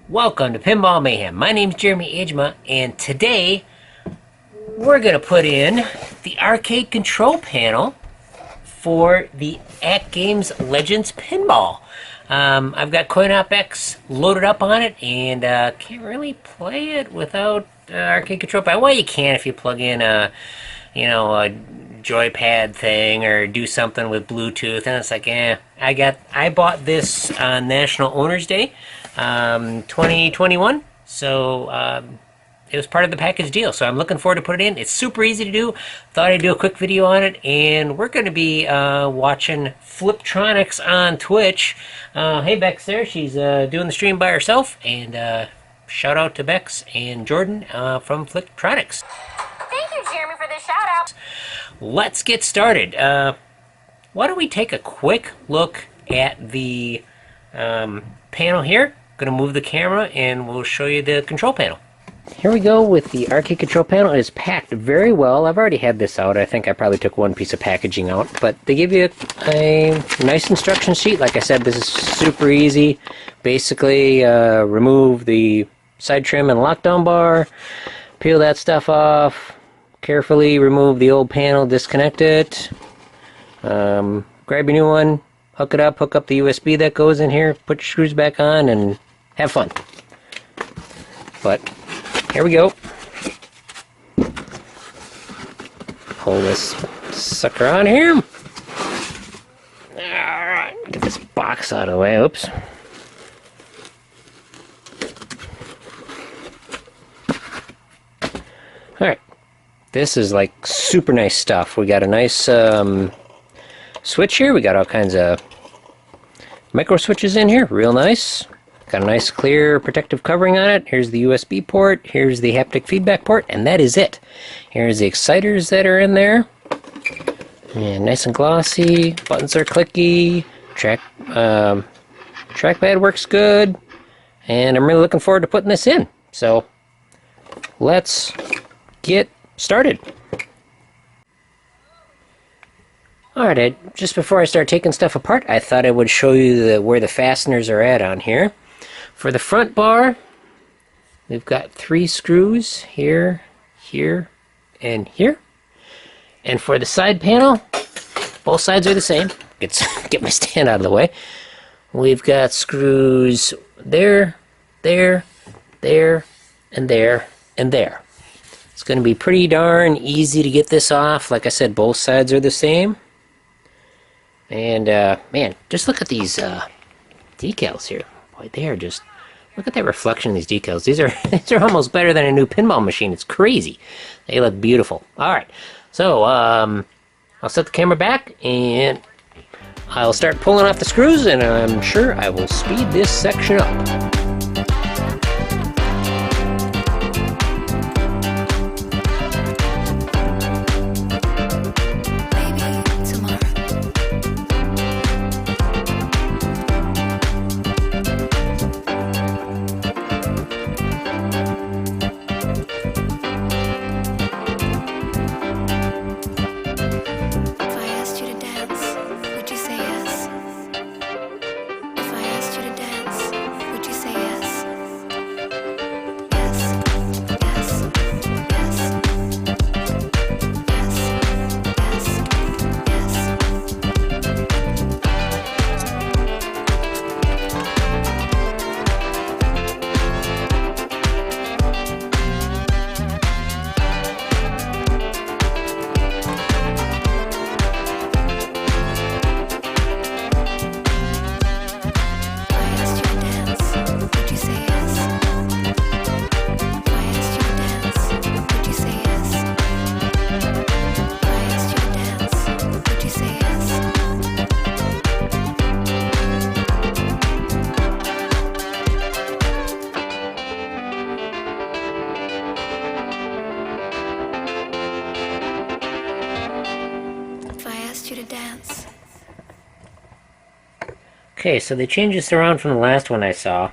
Welcome to Pinball Mayhem. My name's Jeremy Ajma, and today we're going to put in the arcade control panel for the At Games Legends Pinball. I've got CoinOp X loaded up on it, and can't really play it without arcade control panel. Well, you can if you plug in a joypad thing or do something with Bluetooth, and it's like, I bought this on National Owners Day, 2021, so it was part of the package deal, so I'm looking forward to put it in. It's super easy to do. Thought I'd do a quick video on it, and we're going to be watching Fliptronics on Twitch. Hey, Bex there, she's doing the stream by herself, and shout out to Bex and Jordan from Fliptronics. Thank you, Jeremy, for this shout out. Let's get started. Why don't we take a quick look at the panel here. Going to move the camera and we'll show you the control panel. Here we go with the arcade control panel. It is packed very well. I've already had this out. I think I probably took one piece of packaging out, but they give you a nice instruction sheet. Like I said, this is super easy. Basically, remove the side trim and lockdown bar, peel that stuff off, carefully remove the old panel, disconnect it, grab your new one, hook it up, hook up the USB that goes in here, put your screws back on, and have fun. But here we go. Pull this sucker on here. Alright, get this box out of the way. Oops. Alright. This is like super nice stuff. We got a nice switch here. We got all kinds of micro switches in here. Real nice. Got a nice clear protective covering on it. Here's the USB port. Here's the haptic feedback port. And that is it. Here's the exciters that are in there. And nice and glossy. Buttons are clicky. Trackpad works good. And I'm really looking forward to putting this in. So let's get started. Alright, just before I start taking stuff apart, I thought I would show you where the fasteners are at on here. For the front bar, we've got 3 screws here, here, and here. And for the side panel, both sides are the same. Get my stand out of the way. We've got screws there, there, there, and there, and there. It's going to be pretty darn easy to get this off. Like I said, both sides are the same. And, man, just look at these decals here. Boy, they are just... Look at that reflection in these decals. These are almost better than a new pinball machine. It's crazy. They look beautiful. Alright, so, I'll set the camera back, and I'll start pulling off the screws, and I'm sure I will speed this section up. Okay, so they changed this around from the last one I saw.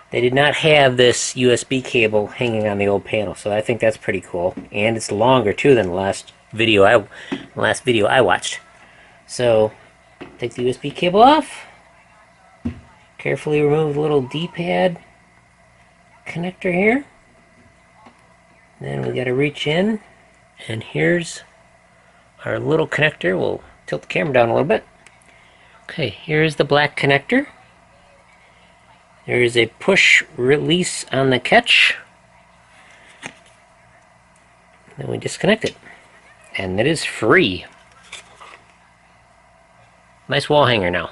They did not have this USB cable hanging on the old panel, so I think that's pretty cool. And it's longer too than the last video I watched. So take the USB cable off. Carefully remove the little D-pad. connector here. Then we got to reach in, and here's our little connector. We'll tilt the camera down a little bit. Okay, here's the black connector. There is a push release on the catch. Then we disconnect it, and it is free. Nice wall hanger now.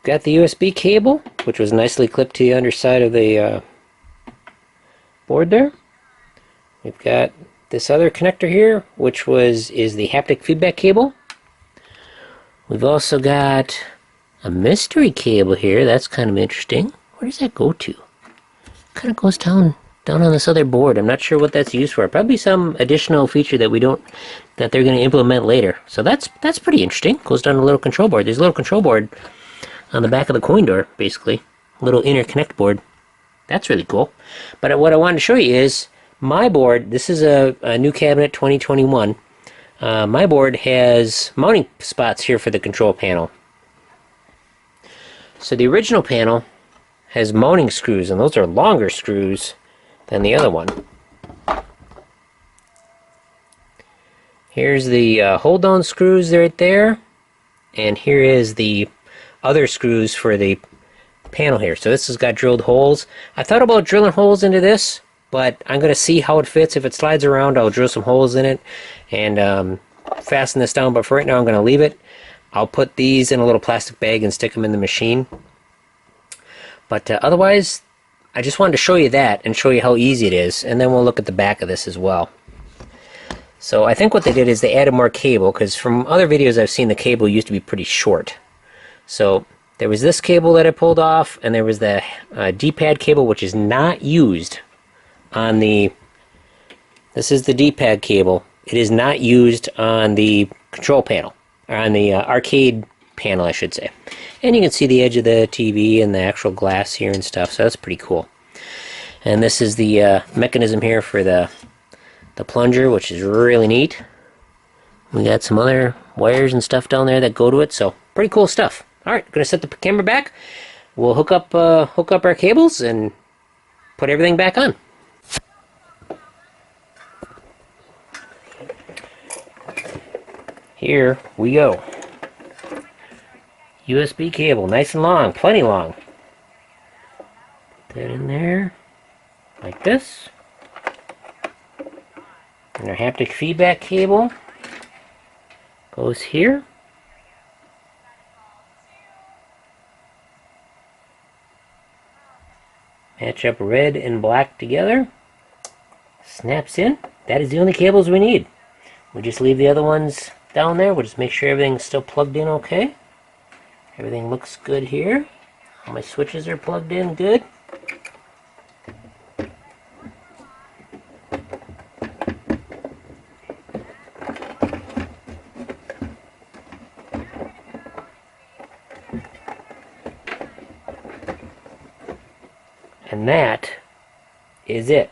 Got the USB cable, which was nicely clipped to the underside of the board there. We've got this other connector here, which is the haptic feedback cable. We've also got a mystery cable here. That's kind of interesting. Where does that go to? Kind of goes down on this other board. I'm not sure what that's used for. Probably some additional feature that they're going to implement later. So that's pretty interesting. Goes down a little control board. There's a little control board on the back of the coin door, basically. A little interconnect board. That's really cool. But what I wanted to show you is my board. This is a new cabinet 2021. My board has mounting spots here for the control panel. So the original panel has mounting screws, and those are longer screws than the other one. Here's the hold down screws right there, and here is the other screws for the panel here. So this has got drilled holes. I thought about drilling holes into this, but I'm going to see how it fits. If it slides around, I'll drill some holes in it and fasten this down, but for right now I'm going to leave it. I'll put these in a little plastic bag and stick them in the machine. But otherwise, I just wanted to show you that and show you how easy it is, and then we'll look at the back of this as well. So I think what they did is they added more cable, because from other videos I've seen the cable used to be pretty short. So there was this cable that I pulled off, and there was the D-pad cable, which is not used on the... This is the D-pad cable. It is not used on the control panel, or on the arcade panel, I should say. And you can see the edge of the TV and the actual glass here and stuff, so that's pretty cool. And this is the mechanism here for the plunger, which is really neat. We got some other wires and stuff down there that go to it, so pretty cool stuff. Alright, gonna set the camera back. We'll hook up our cables and put everything back on. Here we go. USB cable, nice and long, plenty long. Put that in there, like this. And our haptic feedback cable goes here. Match up red and black together. Snaps in. That is the only cables we need. We just leave the other ones down there. We'll just make sure everything's still plugged in okay. Everything looks good here. All my switches are plugged in good. And that is it.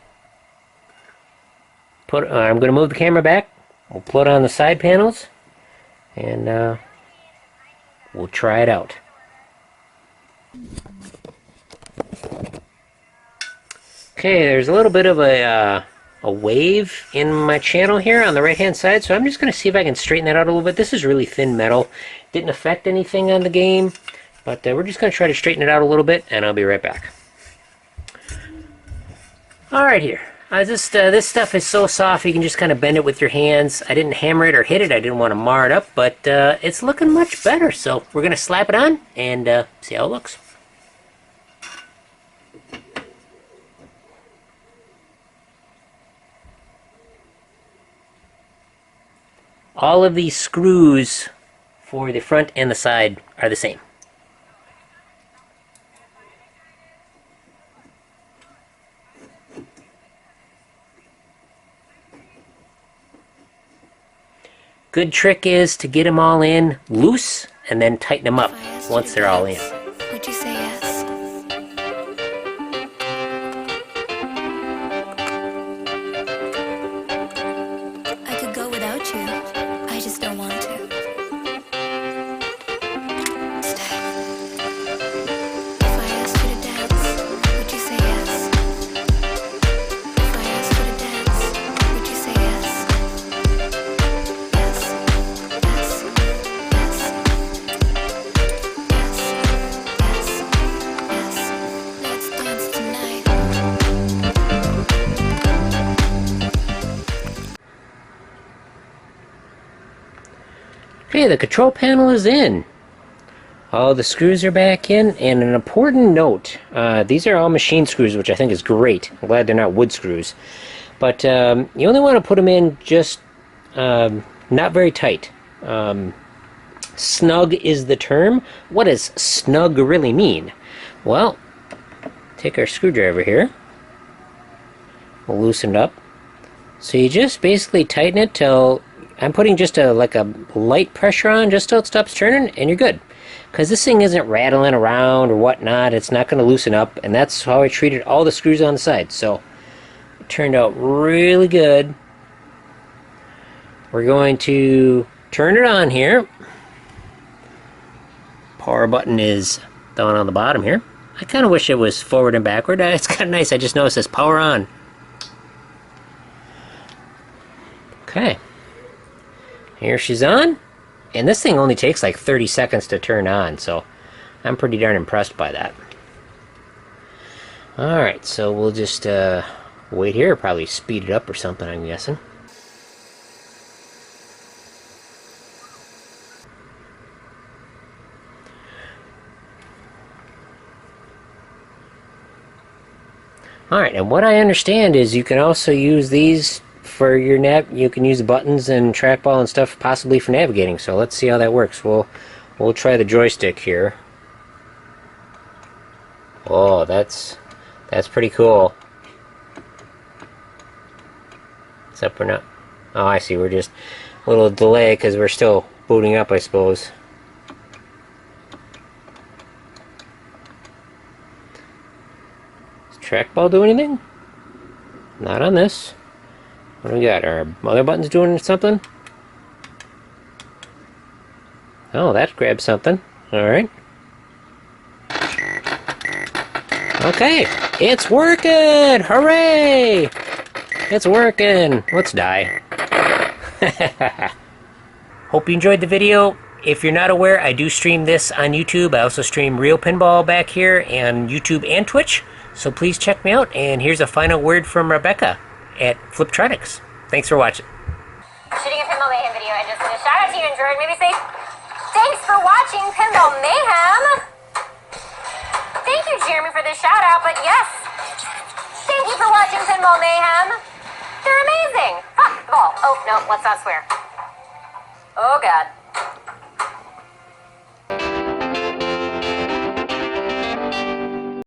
I'm going to move the camera back. We'll put on the side panels and we'll try it out. Okay, there's a little bit of a wave in my channel here on the right hand side, so I'm just going to see if I can straighten that out a little bit. This is really thin metal. Didn't affect anything on the game, but we're just going to try to straighten it out a little bit, and I'll be right back. Alright here. This stuff is so soft you can just kind of bend it with your hands. I didn't hammer it or hit it. I didn't want to mar it up, but it's looking much better. So we're going to slap it on and see how it looks. All of these screws for the front and the side are the same. Good trick is to get them all in loose and then tighten them up once they're all in. Would you say yes? I could go without you. I just don't want to. Stay. If I Okay, the control panel is in. All the screws are back in, and an important note, these are all machine screws, which I think is great. I'm glad they're not wood screws. But you only want to put them in just not very tight. Snug is the term. What does snug really mean? Well, take our screwdriver here. We'll loosen it up. So you just basically tighten it till, I'm putting just a light pressure on just till it stops turning, and you're good. Because this thing isn't rattling around or whatnot, it's not going to loosen up, and that's how I treated all the screws on the side. So it turned out really good. We're going to turn it on here. Power button is down on the bottom here. I kind of wish it was forward and backward. It's kind of nice. I just noticed it says power on. Okay. Here she's on. And this thing only takes like 30 seconds to turn on, so I'm pretty darn impressed by that. Alright, so we'll just wait here, probably speed it up or something, I'm guessing. Alright, and what I understand is you can also use these for your you can use the buttons and trackball and stuff possibly for navigating, so let's see how that works. We'll try the joystick here. Oh, that's pretty cool. Except we're not. Oh, I see. We're just a little delay because we're still booting up, I suppose. Does trackball do anything? Not on this. What do we got? Are other buttons doing something? Oh, that grabbed something. Alright. Okay, it's working! Hooray! It's working! Let's die. Hope you enjoyed the video. If you're not aware, I do stream this on YouTube. I also stream Real Pinball back here on YouTube and Twitch. So please check me out. And here's a final word from Rebecca at Fliptronics. Thanks for watching. Shooting a Pinball Mayhem video. I just did a shout out to you and Jordan. Maybe say, thanks for watching Pinball Mayhem. Thank you, Jeremy, for this shout out. But yes, thank you for watching Pinball Mayhem. They're amazing. Ha, ball. Oh, no, let's not swear. Oh, God.